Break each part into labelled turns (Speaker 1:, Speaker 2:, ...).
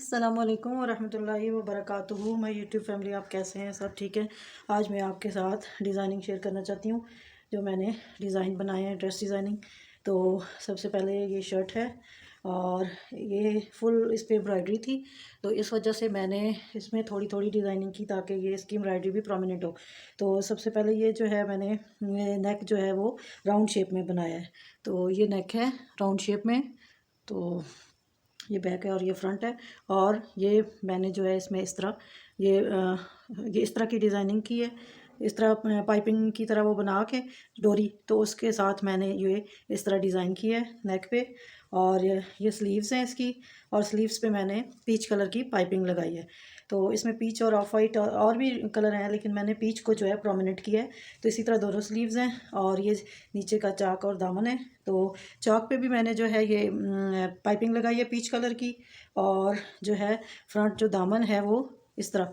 Speaker 1: अस्सलामुअलैकुम वरहमतुल्लाहि वबरकातुहू। My YouTube family, आप कैसे हैं? सब ठीक है। आज मैं आपके साथ डिज़ाइनिंग शेयर करना चाहती हूँ, जो मैंने डिज़ाइन बनाए हैं, ड्रेस डिज़ाइनिंग। तो सबसे पहले ये शर्ट है और ये फुल इस पर एम्ब्रॉयडरी थी, तो इस वजह से मैंने इसमें थोड़ी थोड़ी डिज़ाइनिंग की ताकि ये इसकी एम्ब्रॉयडरी भी प्रोमिनेंट हो। तो सबसे पहले ये जो है मैंने नेक जो है वो राउंड शेप में बनाया है। तो ये नेक है राउंड शेप में, तो ये बैक है और ये फ्रंट है। और ये मैंने जो है इसमें इस तरह ये इस तरह की डिज़ाइनिंग की है, इस तरह पाइपिंग की तरह वो बना के डोरी, तो उसके साथ मैंने ये इस तरह डिज़ाइन किया है नेक पे। और ये स्लीव्स हैं इसकी, और स्लीव्स पे मैंने पीच कलर की पाइपिंग लगाई है। तो इसमें पीच और ऑफ वाइट और भी कलर हैं, लेकिन मैंने पीच को जो है प्रोमिनेंट किया है। तो इसी तरह दोनों स्लीव्स हैं और ये नीचे का चाक और दामन है। तो चाक पे भी मैंने जो है ये पाइपिंग लगाई है पीच कलर की। और जो है फ्रंट जो दामन है वो इस तरह,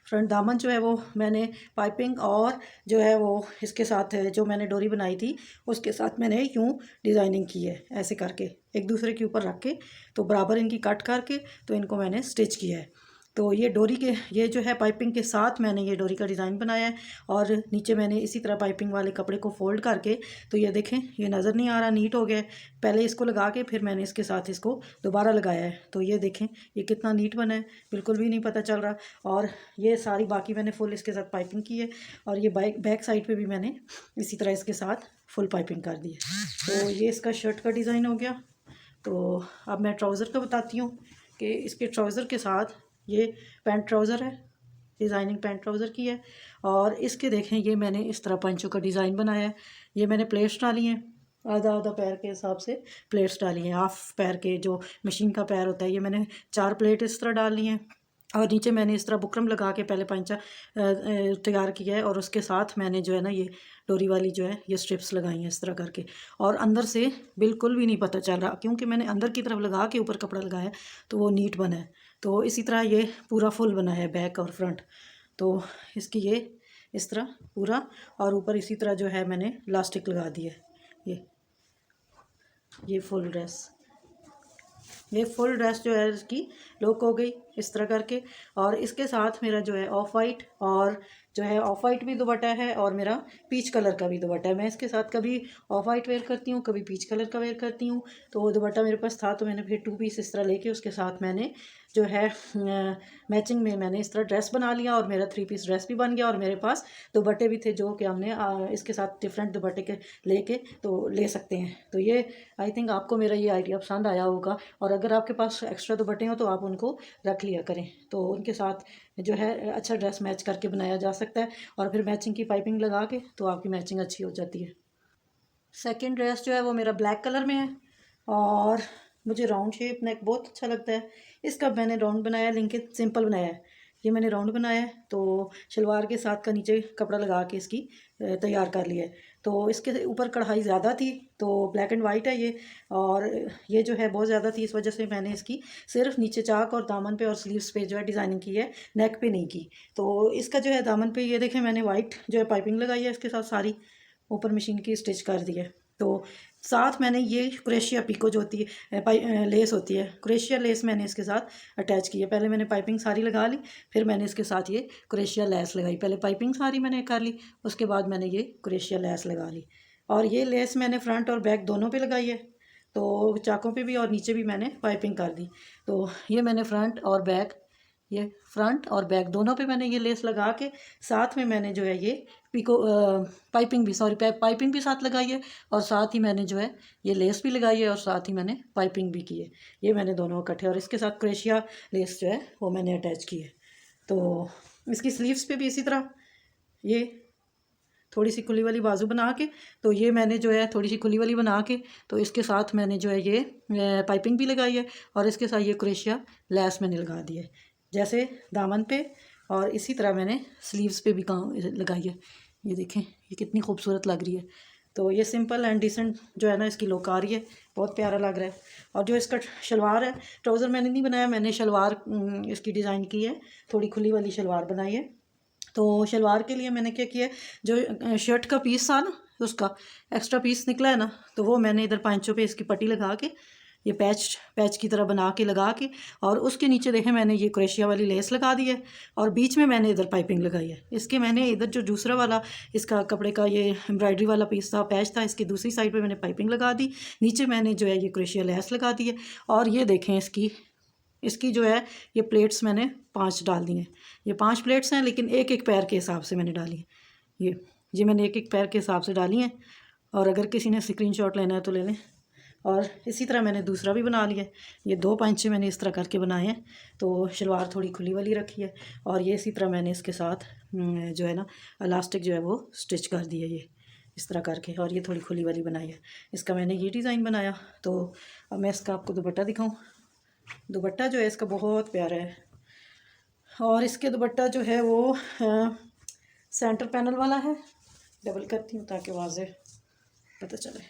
Speaker 1: फ्रंट दामन जो है वो मैंने पाइपिंग और जो है वो इसके साथ जो मैंने डोरी बनाई थी उसके साथ मैंने यूँ डिज़ाइनिंग की है, ऐसे करके एक दूसरे के ऊपर रख के, तो बराबर इनकी कट करके तो इनको मैंने स्टिच किया है। तो ये डोरी के, ये जो है पाइपिंग के साथ मैंने ये डोरी का डिज़ाइन बनाया है। और नीचे मैंने इसी तरह पाइपिंग वाले कपड़े को फोल्ड करके, तो ये देखें ये नज़र नहीं आ रहा, नीट हो गया है। पहले इसको लगा के फिर मैंने इसके साथ इसको दोबारा लगाया है, तो ये देखें ये कितना नीट बना है, बिल्कुल भी नहीं पता चल रहा। और ये सारी बाकी मैंने फुल इसके साथ पाइपिंग की है। और ये बैक साइड पे भी मैंने इसी तरह इसके साथ फुल पाइपिंग कर दी है। तो ये इसका शर्ट का डिज़ाइन हो गया। तो अब मैं ट्राउज़र का बताती हूँ कि इसके ट्राउज़र के साथ ये पैंट ट्राउज़र है, डिज़ाइनिंग पैंट ट्राउज़र की है। और इसके देखें ये मैंने इस तरह पंचों का डिज़ाइन बनाया है। ये मैंने प्लेट्स डाली हैं, आधा आधा पैर के हिसाब से प्लेट्स डाली हैं। हाफ पैर के जो मशीन का पैर होता है, ये मैंने 4 प्लेट इस तरह डाल ली हैं। और नीचे मैंने इस तरह बुकरम लगा के पहले पंचा तैयार किया है, और उसके साथ मैंने जो है ना ये डोरी वाली जो है ये स्ट्रिप्स लगाई हैं इस तरह करके। और अंदर से बिल्कुल भी नहीं पता चल रहा, क्योंकि मैंने अंदर की तरफ लगा के ऊपर कपड़ा लगाया, तो वो नीट बना है। तो इसी तरह ये पूरा फुल बना है बैक और फ्रंट। तो इसकी ये इस तरह पूरा, और ऊपर इसी तरह जो है मैंने इलास्टिक लगा दी है। ये फुल ड्रेस, ये फुल ड्रेस जो है इसकी लुक हो गई इस तरह करके। और इसके साथ मेरा जो है ऑफ वाइट, और जो है ऑफ वाइट भी दुपट्टा है और मेरा पीच कलर का भी दुपट्टा है। मैं इसके साथ कभी ऑफ वाइट वेयर करती हूँ, कभी पीच कलर का वेयर करती हूँ। तो वो दुपट्टा मेरे पास था, तो मैंने फिर 2 पीस इस तरह लेके उसके साथ मैंने जो है मैचिंग में मैंने इस तरह ड्रेस बना लिया, और मेरा 3 पीस ड्रेस भी बन गया। और मेरे पास दुपट्टे भी थे जो कि हमने इसके साथ डिफरेंट दुपट्टे के लेके तो ले सकते हैं। तो ये आई थिंक आपको मेरा ये आइडिया पसंद आया होगा। और अगर आपके पास एक्स्ट्रा दुपट्टे हो तो आप उनको रख लिया करें, तो उनके साथ जो है अच्छा ड्रेस मैच करके बनाया जा सकता है। और फिर मैचिंग की पाइपिंग लगा के तो आपकी मैचिंग अच्छी हो जाती है। सेकंड ड्रेस जो है वो मेरा ब्लैक कलर में है, और मुझे राउंड शेप नेक बहुत अच्छा लगता है। इसका मैंने राउंड बनाया, लेकिन सिंपल बनाया है। ये मैंने राउंड बनाया है, तो शलवार के साथ का नीचे कपड़ा लगा के इसकी तैयार कर लिया है। तो इसके ऊपर कढ़ाई ज़्यादा थी, तो ब्लैक एंड वाइट है ये, और ये जो है बहुत ज़्यादा थी, इस वजह से मैंने इसकी सिर्फ नीचे चाक और दामन पे और स्लीव्स पे जो है डिज़ाइनिंग की है, नेक पे नहीं की। तो इसका जो है दामन पे ये देखें मैंने वाइट जो है पाइपिंग लगाई है, इसके साथ सारी ऊपर मशीन की स्टिच कर दी है। तो साथ मैंने ये क्रोशिया पिको जो होती है लेस होती है, क्रोशिया लेस मैंने इसके साथ अटैच की है। पहले मैंने पाइपिंग सारी लगा ली, फिर मैंने इसके साथ ये क्रोशिया लेस लगाई। पहले पाइपिंग सारी मैंने कर ली, उसके बाद मैंने ये क्रोशिया लेस लगा ली। और ये लेस मैंने फ्रंट और बैक दोनों पे लगाई है, तो चाकों पे भी और नीचे भी मैंने पाइपिंग कर दी। तो ये मैंने फ्रंट और बैक, ये फ्रंट और बैक दोनों पे मैंने ये लेस लगा के, साथ में मैंने जो है ये पिको पाइपिंग भी, सॉरी पाइपिंग भी साथ लगाई है, और साथ ही मैंने जो है ये लेस भी लगाई है, और साथ ही मैंने पाइपिंग भी की है। ये मैंने दोनों इकट्ठे, और इसके साथ क्रोशिया लेस जो है वो मैंने अटैच की है। तो इसकी स्लीव्स पे भी इसी तरह ये थोड़ी सी खुली वाली बाजू बना के, तो ये मैंने जो है थोड़ी सी खुली वाली बना के, तो इसके साथ मैंने जो है ये पाइपिंग भी लगाई है, और इसके साथ ये क्रोशिया लेस मैंने लगा दी है जैसे दामन पे। और इसी तरह मैंने स्लीव्स पे भी काम लगाई है। ये देखें ये कितनी खूबसूरत लग रही है। तो ये सिंपल एंड डिसेंट जो है ना इसकी लुक आ रही है, बहुत प्यारा लग रहा है। और जो इसका शलवार है, ट्राउज़र मैंने नहीं बनाया, मैंने शलवार इसकी डिज़ाइन की है, थोड़ी खुली वाली शलवार बनाई है। तो शलवार के लिए मैंने क्या किया, जो शर्ट का पीस था ना उसका एक्स्ट्रा पीस निकला है ना, तो वो मैंने इधर पांचों पे इसकी पट्टी लगा के ये पैच पैच की तरह बना के लगा के, और उसके नीचे देखें मैंने ये क्रोशिया वाली लेस लगा दी है, और बीच में मैंने इधर पाइपिंग लगाई है। इसके मैंने इधर जो दूसरा वाला इसका कपड़े का ये एम्ब्रॉयडरी वाला पीस था, पैच था, इसकी दूसरी साइड पे मैंने पाइपिंग लगा दी, नीचे मैंने जो है ये क्रोशिया लेस लगा दी है। और ये देखें इसकी जो है ये प्लेट्स मैंने 5 डाल दी हैं। ये 5 प्लेट्स हैं, लेकिन एक एक पैर के हिसाब से मैंने डाली है। ये मैंने एक एक पैर के हिसाब से डाली हैं, और अगर किसी ने स्क्रीनशॉट लेना है तो ले लें। और इसी तरह मैंने दूसरा भी बना लिया है। ये 2 पांचे मैंने इस तरह करके बनाए हैं, तो शलवार थोड़ी खुली वाली रखी है, और ये इसी तरह मैंने इसके साथ जो है ना इलास्टिक जो है वो स्टिच कर दी है, ये इस तरह करके, और ये थोड़ी खुली वाली बनाई है। इसका मैंने ये डिज़ाइन बनाया। तो अब मैं इसका आपको दुपट्टा दिखाऊँ। दुपट्टा जो है इसका बहुत प्यारा है, और इसके दुपट्टा जो है वो सेंटर पैनल वाला है। डबल करती हूँ ताकि वाज़ेह पता चले।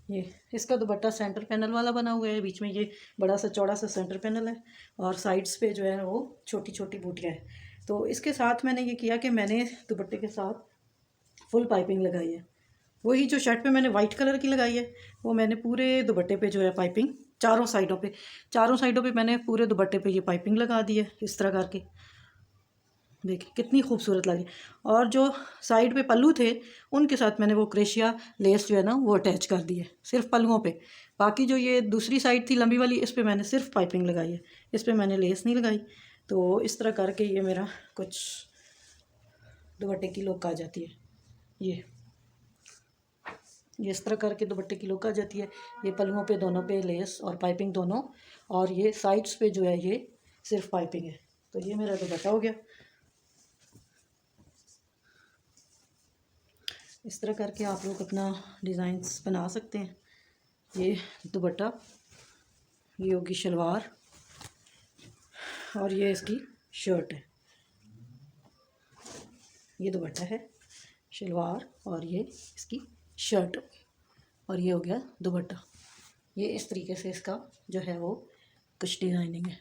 Speaker 1: ये इसका दुपट्टा सेंटर पैनल वाला बना हुआ है, बीच में ये बड़ा सा चौड़ा सा सेंटर पैनल है, और साइड्स पे जो है वो छोटी छोटी बूटियाँ हैं। तो इसके साथ मैंने ये किया कि मैंने दुपट्टे के साथ फुल पाइपिंग लगाई है। वही जो शर्ट पे मैंने वाइट कलर की लगाई है, वो मैंने पूरे दुपट्टे पे जो है पाइपिंग चारों साइडों पे मैंने पूरे दुपट्टे पे ये पाइपिंग लगा दी है, इस तरह करके। देखिए कितनी खूबसूरत लगी। और जो साइड पे पल्लू थे उनके साथ मैंने वो क्रेशिया लेस जो है ना वो अटैच कर दी है, सिर्फ पल्लुओं पे। बाकी जो ये दूसरी साइड थी लंबी वाली, इस पर मैंने सिर्फ पाइपिंग लगाई है, इस पर मैंने लेस नहीं लगाई। तो इस तरह करके ये मेरा कुछ दुपट्टे की लुक आ जाती है। ये इस तरह करके दुपट्टे की लुक आ जाती है। ये पल्लुओं पे दोनों पे लेस और पाइपिंग दोनों, और ये साइड्स पे जो है ये सिर्फ पाइपिंग है। तो ये मेरा दुपट्टा हो गया। इस तरह करके आप लोग अपना डिज़ाइंस बना सकते हैं। ये दुपट्टा, ये होगी शलवार, और ये इसकी शर्ट है। ये दुपट्टा है, शलवार, और ये इसकी शर्ट, और ये हो गया दुपट्टा। ये इस तरीके से इसका जो है वो कुछ डिज़ाइनिंग है।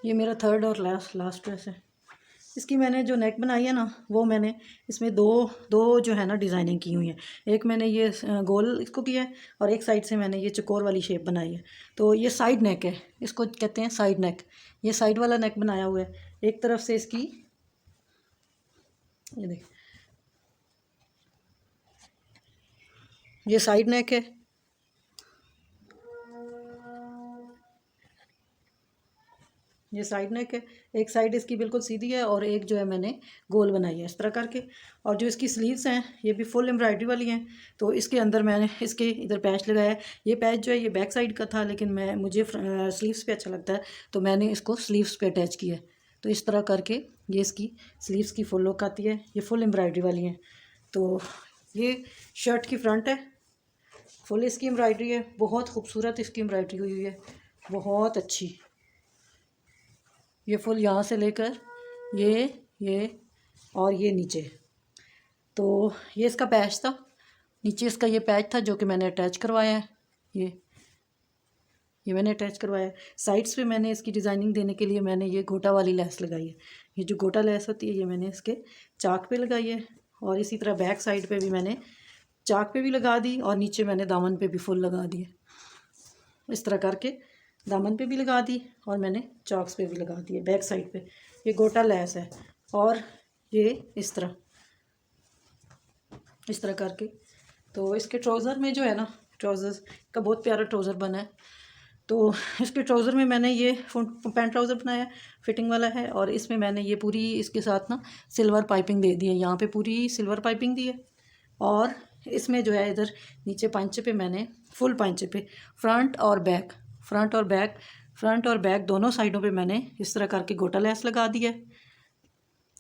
Speaker 1: ये मेरा थर्ड और लास्ट ड्रेस है। इसकी मैंने जो नेक बनाई है ना, वो मैंने इसमें दो जो है ना डिज़ाइनिंग की हुई है। एक मैंने ये गोल इसको किया है, और एक साइड से मैंने ये चकोर वाली शेप बनाई है। तो ये साइड नेक है, इसको कहते हैं साइड नेक। ये साइड वाला नेक बनाया हुआ है। एक तरफ से इसकी ये देख, ये साइड नेक है, ये साइड नेक है। एक साइड इसकी बिल्कुल सीधी है, और एक जो है मैंने गोल बनाई है इस तरह करके। और जो इसकी स्लीव्स हैं ये भी फुल एम्ब्रॉयडरी वाली हैं। तो इसके अंदर मैंने इसके इधर पैच लगाया है। ये पैच जो है ये बैक साइड का था, लेकिन मुझे स्लीव्स पे अच्छा लगता है, तो मैंने इसको स्लीव्स पे अटैच किया है। तो इस तरह करके ये इसकी स्लीव्स की फुल लुक आती है। ये फुल एम्ब्रॉयडरी वाली हैं। तो ये शर्ट की फ्रंट है, फुल इसकी एम्ब्रॉयडरी है। बहुत खूबसूरत इसकी एम्ब्रॉयडरी हुई हुई है, बहुत अच्छी। ये फुल यहाँ से लेकर ये और ये नीचे। तो ये इसका पैच था, नीचे इसका ये पैच था जो कि मैंने अटैच करवाया है। ये मैंने अटैच करवाया है। साइड्स पे मैंने इसकी डिज़ाइनिंग देने के लिए मैंने ये गोटा वाली लेस लगाई है। ये जो गोटा लेस होती है ये मैंने इसके चाक पे लगाई है, और इसी तरह बैक साइड पे भी मैंने चाक पे भी लगा दी, और नीचे मैंने दामन पे भी फुल लगा दिए। इस तरह करके दामन पे भी लगा दी, और मैंने चॉक्स पे भी लगा दिए बैक साइड पे। ये गोटा लेस है, और ये इस तरह करके। तो इसके ट्राउज़र में जो है ना, ट्राउज़र का बहुत प्यारा ट्राउज़र बना है। तो इसके ट्राउज़र में मैंने ये पैंट ट्राउज़र बनाया, फिटिंग वाला है, और इसमें मैंने ये पूरी इसके साथ ना सिल्वर पाइपिंग दे दी है। यहाँ पे पूरी सिल्वर पाइपिंग दी है, और इसमें जो है इधर नीचे पांचे पे मैंने फुल पांचे पे फ्रंट और बैक दोनों साइडों पे मैंने इस तरह करके गोटा लेस लगा दी है।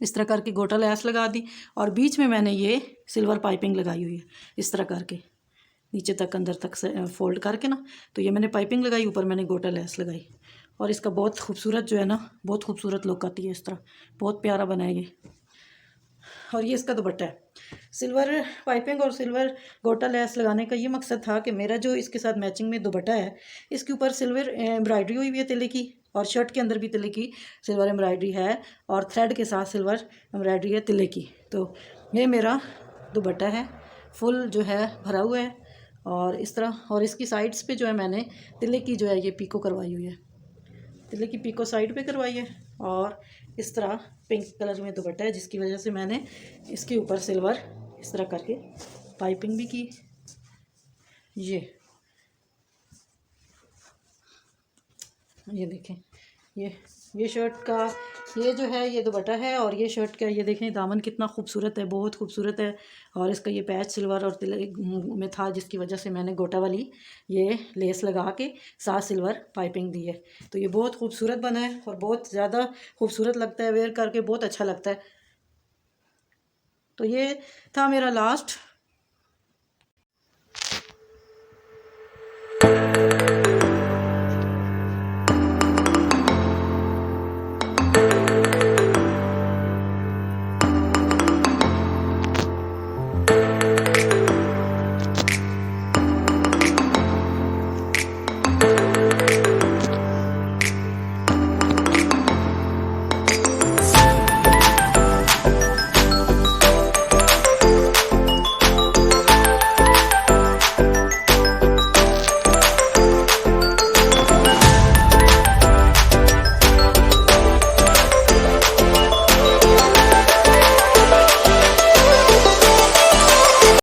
Speaker 1: इस तरह करके गोटा लेस लगा दी, और बीच में मैंने ये सिल्वर पाइपिंग लगाई हुई है इस तरह करके, नीचे तक अंदर तक से फोल्ड करके ना। तो ये मैंने पाइपिंग लगाई, ऊपर मैंने गोटा लेस लगाई, और इसका बहुत खूबसूरत जो है ना, बहुत खूबसूरत लुक आती है इस तरह, बहुत प्यारा बना है ये। और ये इसका दुपट्टा है। सिल्वर पाइपिंग और सिल्वर गोटा लेस लगाने का ये मकसद था कि मेरा जो इसके साथ मैचिंग में दुपट्टा है, इसके ऊपर सिल्वर एम्ब्रॉयडरी हुई हुई है तिले की, और शर्ट के अंदर भी तिले की सिल्वर एम्ब्रॉयडरी है, और थ्रेड के साथ सिल्वर एम्ब्रॉयडरी है तिले की। तो ये मेरा दुपट्टा है, फुल जो है भरा हुआ है और इस तरह। और इसकी साइड्स पे जो है मैंने तिल्ले की जो है ये पीको करवाई हुई है, तिल्ले की पीको साइड पे करवाई है। और इस तरह पिंक कलर में दुपट्टा है, जिसकी वजह से मैंने इसके ऊपर सिल्वर इस तरह करके पाइपिंग भी की। ये देखें, ये शर्ट का ये जो है ये दुपट्टा है और ये शर्ट का ये देखें दामन कितना खूबसूरत है, बहुत खूबसूरत है। और इसका ये पैच सिल्वर और तिले में था, जिसकी वजह से मैंने गोटा वाली ये लेस लगा के साथ सिल्वर पाइपिंग दी है। तो ये बहुत खूबसूरत बना है और बहुत ज़्यादा खूबसूरत लगता है, वेयर करके बहुत अच्छा लगता है। तो ये था मेरा लास्ट